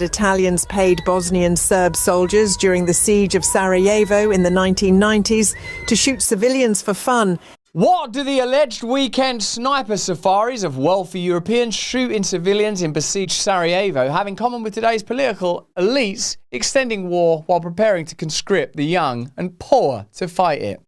Italians paid Bosnian Serb soldiers during the siege of Sarajevo in the 1990s to shoot civilians for fun. What do the alleged weekend sniper safaris of wealthy Europeans shooting civilians in besieged Sarajevo have in common with today's political elites extending war while preparing to conscript the young and poor to fight it?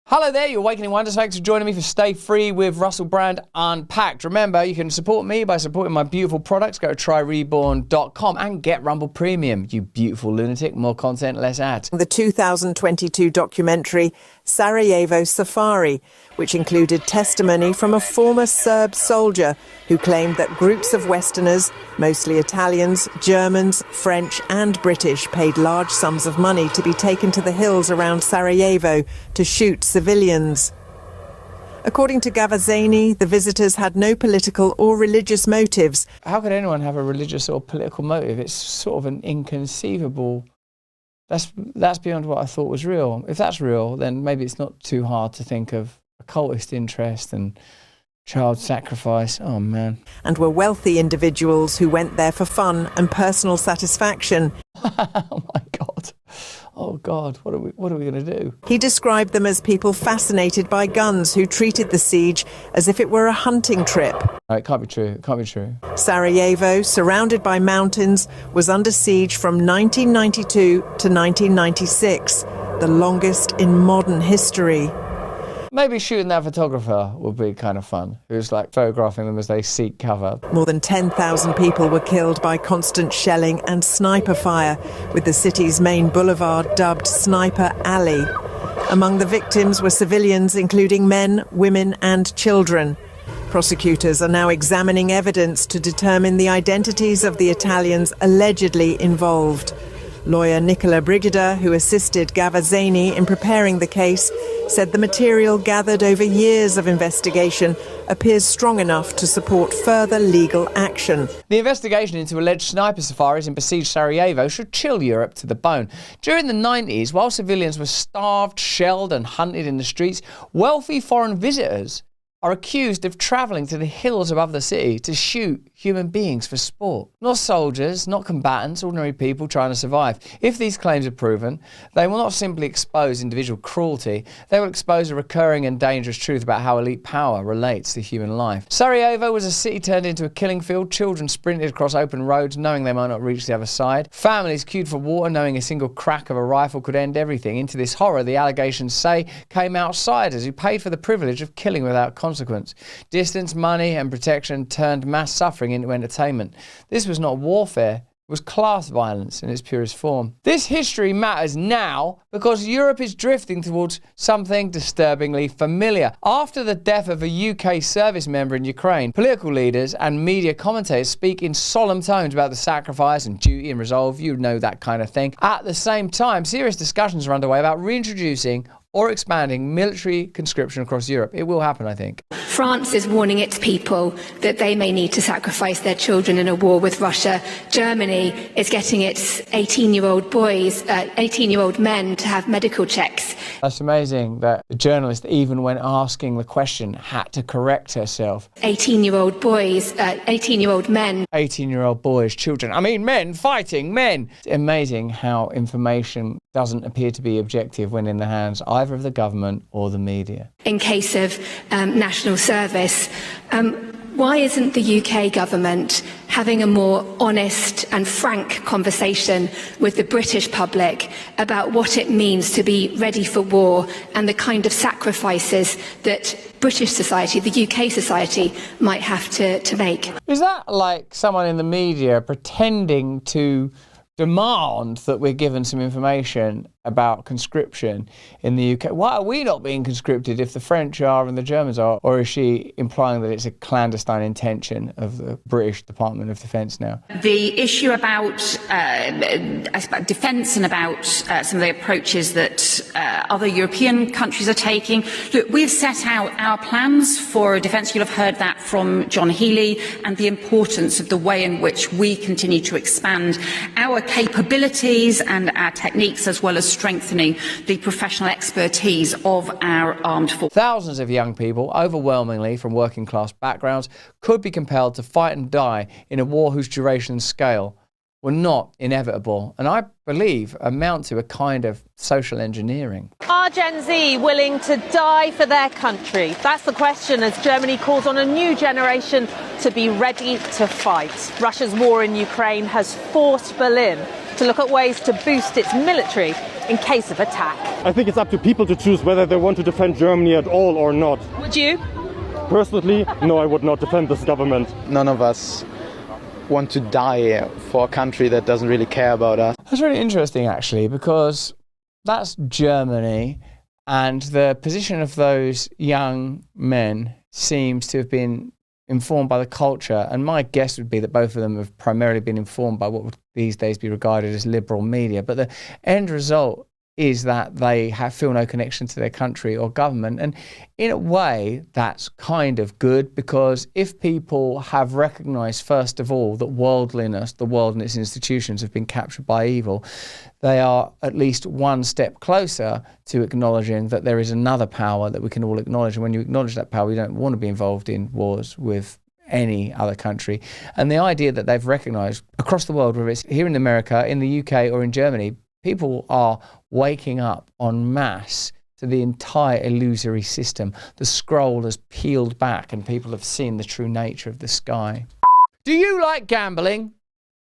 Hello there, you're Awakening Wonders. Thanks for joining me for Stay Free with Russell Brand Unpacked. Remember, you can support me by supporting my beautiful products. Go to tryreborn.com and get Rumble Premium. You beautiful lunatic. More content, less ads. The 2022 documentary Sarajevo Safari, which included testimony from a former Serb soldier who claimed that groups of Westerners, mostly Italians, Germans, French and British, paid large sums of money to be taken to the hills around Sarajevo to shoot civilians. According to Gavazzani, the visitors had no political or religious motives. How could anyone have a religious or political motive? It's sort of an inconceivable... That's beyond what I thought was real. If that's real, then maybe it's not too hard to think of occultist interest and child sacrifice. Oh, man. And were wealthy individuals who went there for fun and personal satisfaction. Oh, my God. Oh, God, what are we going to do? He described them as people fascinated by guns who treated the siege as if it were a hunting trip. No, it can't be true. It can't be true. Sarajevo, surrounded by mountains, was under siege from 1992 to 1996, the longest in modern history. Maybe shooting that photographer would be kind of fun, who's like photographing them as they seek cover. More than 10,000 people were killed by constant shelling and sniper fire, with the city's main boulevard dubbed Sniper Alley. Among the victims were civilians, including men, women and children. Prosecutors are now examining evidence to determine the identities of the Italians allegedly involved. Lawyer Nicola Brigida, who assisted Gavazzani in preparing the case, said the material gathered over years of investigation appears strong enough to support further legal action. The investigation into alleged sniper safaris in besieged Sarajevo should chill Europe to the bone. During the 90s, while civilians were starved, shelled and hunted in the streets, wealthy foreign visitors are accused of travelling to the hills above the city to shoot human beings for sport. Not soldiers, not combatants, ordinary people trying to survive. If these claims are proven, they will not simply expose individual cruelty, they will expose a recurring and dangerous truth about how elite power relates to human life. Sarajevo was a city turned into a killing field. Children sprinted across open roads knowing they might not reach the other side. Families queued for water knowing a single crack of a rifle could end everything. Into this horror, the allegations say, came outsiders who paid for the privilege of killing without consequence. Distance, money and protection turned mass suffering into entertainment. This was not warfare, it was class violence in its purest form. This history matters now because Europe is drifting towards something disturbingly familiar. After the death of a UK service member in Ukraine, political leaders and media commentators speak in solemn tones about the sacrifice and duty and resolve, you know that kind of thing. At the same time, serious discussions are underway about reintroducing or expanding military conscription across Europe. It will happen, I think. France is warning its people that they may need to sacrifice their children in a war with Russia. Germany is getting its 18-year-old men to have medical checks. That's amazing that the journalist, even when asking the question, had to correct herself. 18-year-old men. 18-year-old boys, children. I mean, men, fighting men. It's amazing how information doesn't appear to be objective when in the hands either of the government or the media. In case of national service, why isn't the UK government having a more honest and frank conversation with the British public about what it means to be ready for war and the kind of sacrifices that British society, the UK society, might have to make? Is that like someone in the media pretending to demand that we're given some information about conscription in the UK? Why are we not being conscripted if the French are and the Germans are? Or is she implying that it's a clandestine intention of the British Department of Defence now? The issue about defence and about some of the approaches that other European countries are taking. Look, we've set out our plans for defence. You'll have heard that from John Healey, and the importance of the way in which we continue to expand our capabilities and our techniques as well as strengthening the professional expertise of our armed forces. Thousands of young people, overwhelmingly from working class backgrounds, could be compelled to fight and die in a war whose duration and scale were not inevitable, and I believe amount to a kind of social engineering. Are Gen Z willing to die for their country? That's the question as Germany calls on a new generation to be ready to fight. Russia's war in Ukraine has forced Berlin to look at ways to boost its military in case of attack. I think it's up to people to choose whether they want to defend Germany at all or not. Would you? Personally, no, I would not defend this government. None of us want to die for a country that doesn't really care about us. That's really interesting, actually, because that's Germany, and the position of those young men seems to have been informed by the culture, and my guess would be that both of them have primarily been informed by what would these days be regarded as liberal media. But the end result is that they feel no connection to their country or government. And in a way, that's kind of good, because if people have recognised, first of all, that worldliness, the world and its institutions have been captured by evil, they are at least one step closer to acknowledging that there is another power that we can all acknowledge. And when you acknowledge that power, you don't want to be involved in wars with any other country. And the idea that they've recognised across the world, whether it's here in America, in the UK or in Germany, people are waking up en masse to the entire illusory system. The scroll has peeled back and people have seen the true nature of the sky. Do you like gambling?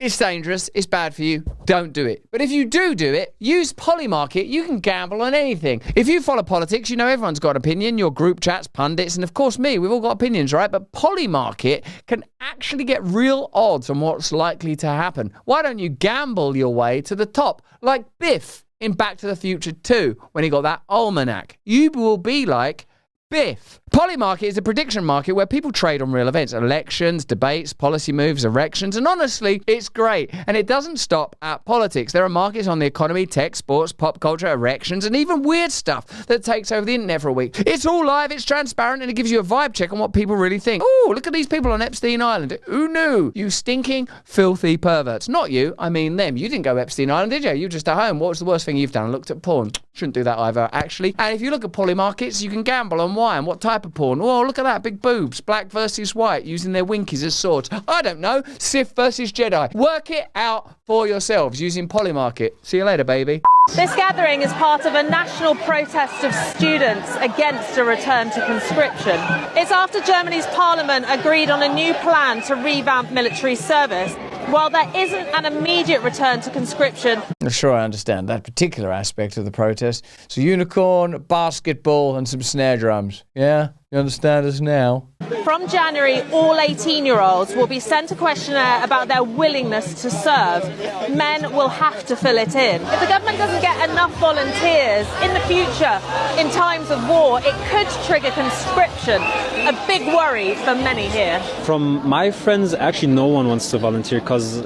It's dangerous, it's bad for you, don't do it. But if you do it, use Polymarket, you can gamble on anything. If you follow politics, you know everyone's got an opinion, your group chats, pundits, and of course me, we've all got opinions, right? But Polymarket can actually get real odds on what's likely to happen. Why don't you gamble your way to the top, like Biff in Back to the Future 2, when he got that almanac? You will be like Biff. Polymarket is a prediction market where people trade on real events, elections, debates, policy moves, erections, and honestly, it's great. And it doesn't stop at politics. There are markets on the economy, tech, sports, pop culture, erections, and even weird stuff that takes over the internet for a week. It's all live, it's transparent, and it gives you a vibe check on what people really think. Ooh, look at these people on Epstein Island. Who knew? You stinking, filthy perverts. Not you, I mean them. You didn't go to Epstein Island, did you? You were just at home. What was the worst thing you've done? Looked at porn. Shouldn't do that either, actually. And if you look at Polymarkets, you can gamble on why and what type of porn. Oh, look at that, big boobs, black versus white, using their winkies as swords. I don't know, Sith versus Jedi. Work it out for yourselves using Polymarket. See you later, baby. This gathering is part of a national protest of students against a return to conscription. It's after Germany's parliament agreed on a new plan to revamp military service. While there isn't an immediate return to conscription. I'm sure I understand that particular aspect of the protest. It's a unicorn, basketball, and some snare drums. Yeah? You understand us now? From January, all 18-year-olds will be sent a questionnaire about their willingness to serve. Men will have to fill it in. If the government doesn't get enough volunteers in the future, in times of war, it could trigger conscription. A big worry for many here. From my friends, actually no one wants to volunteer because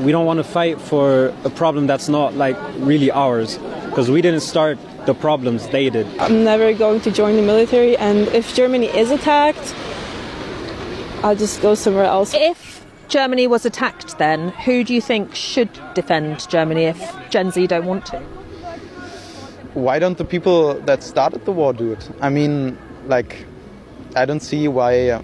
we don't want to fight for a problem that's not like really ours, because we didn't start the problems, they did. I'm never going to join the military, and if Germany is attacked, I'll just go somewhere else. If Germany was attacked then, who do you think should defend Germany if Gen Z don't want to? Why don't the people that started the war do it? I mean, like, I don't see why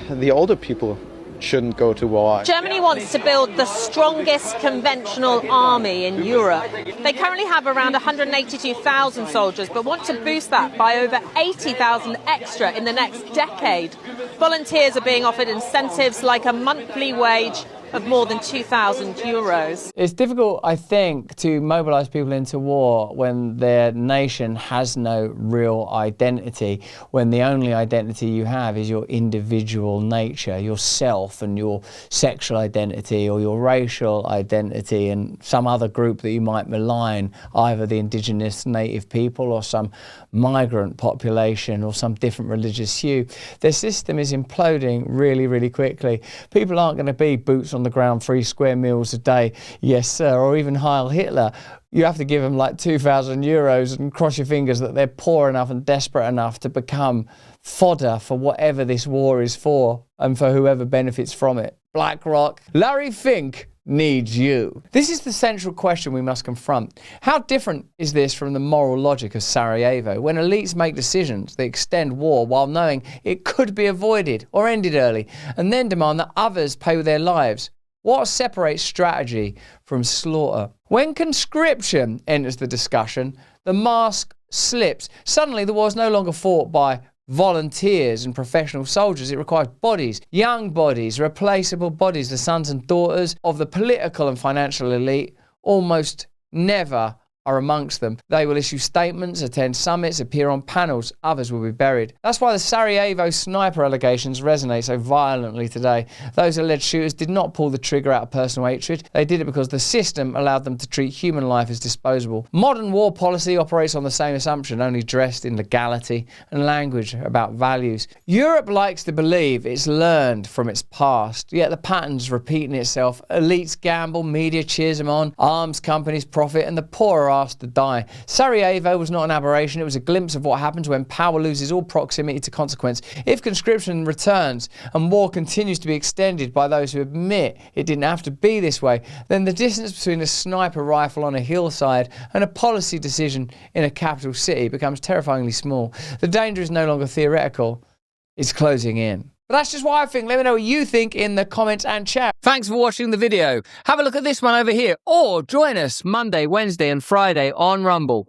the older people shouldn't go to war. Germany wants to build the strongest conventional army in Europe. They currently have around 182,000 soldiers, but want to boost that by over 80,000 extra in the next decade. Volunteers are being offered incentives like a monthly wage of more than €2,000. It's difficult, I think, to mobilise people into war when their nation has no real identity, when the only identity you have is your individual nature, yourself and your sexual identity or your racial identity and some other group that you might malign, either the indigenous native people or some migrant population or some different religious hue. Their system is imploding really, really quickly. People aren't going to be boots on the ground, 3 square meals a day, yes sir, or even Heil Hitler. You have to give them like €2,000 and cross your fingers that they're poor enough and desperate enough to become fodder for whatever this war is for and for whoever benefits from it. BlackRock. Larry Fink needs you. This is the central question we must confront. How different is this from the moral logic of Sarajevo, when elites make decisions that extend war while knowing it could be avoided or ended early, and then demand that others pay with their lives? What separates strategy from slaughter? When conscription enters the discussion, the mask slips. Suddenly the war is no longer fought by volunteers and professional soldiers. It requires bodies, young bodies, replaceable bodies. The sons and daughters of the political and financial elite almost never are amongst them. They will issue statements, attend summits, appear on panels. Others will be buried. That's why the Sarajevo sniper allegations resonate so violently today. Those alleged shooters did not pull the trigger out of personal hatred. They did it because the system allowed them to treat human life as disposable. Modern war policy operates on the same assumption, only dressed in legality and language about values. Europe likes to believe it's learned from its past, yet the pattern's repeating itself. Elites gamble, media cheers them on, arms companies profit, and the poor are asked to die. Sarajevo was not an aberration. It was a glimpse of what happens when power loses all proximity to consequence. If conscription returns and war continues to be extended by those who admit it didn't have to be this way, then the distance between a sniper rifle on a hillside and a policy decision in a capital city becomes terrifyingly small. The danger is no longer theoretical. It's closing in. But that's just what I think. Let me know what you think in the comments and chat. Thanks for watching the video. Have a look at this one over here, or join us Monday, Wednesday and Friday on Rumble.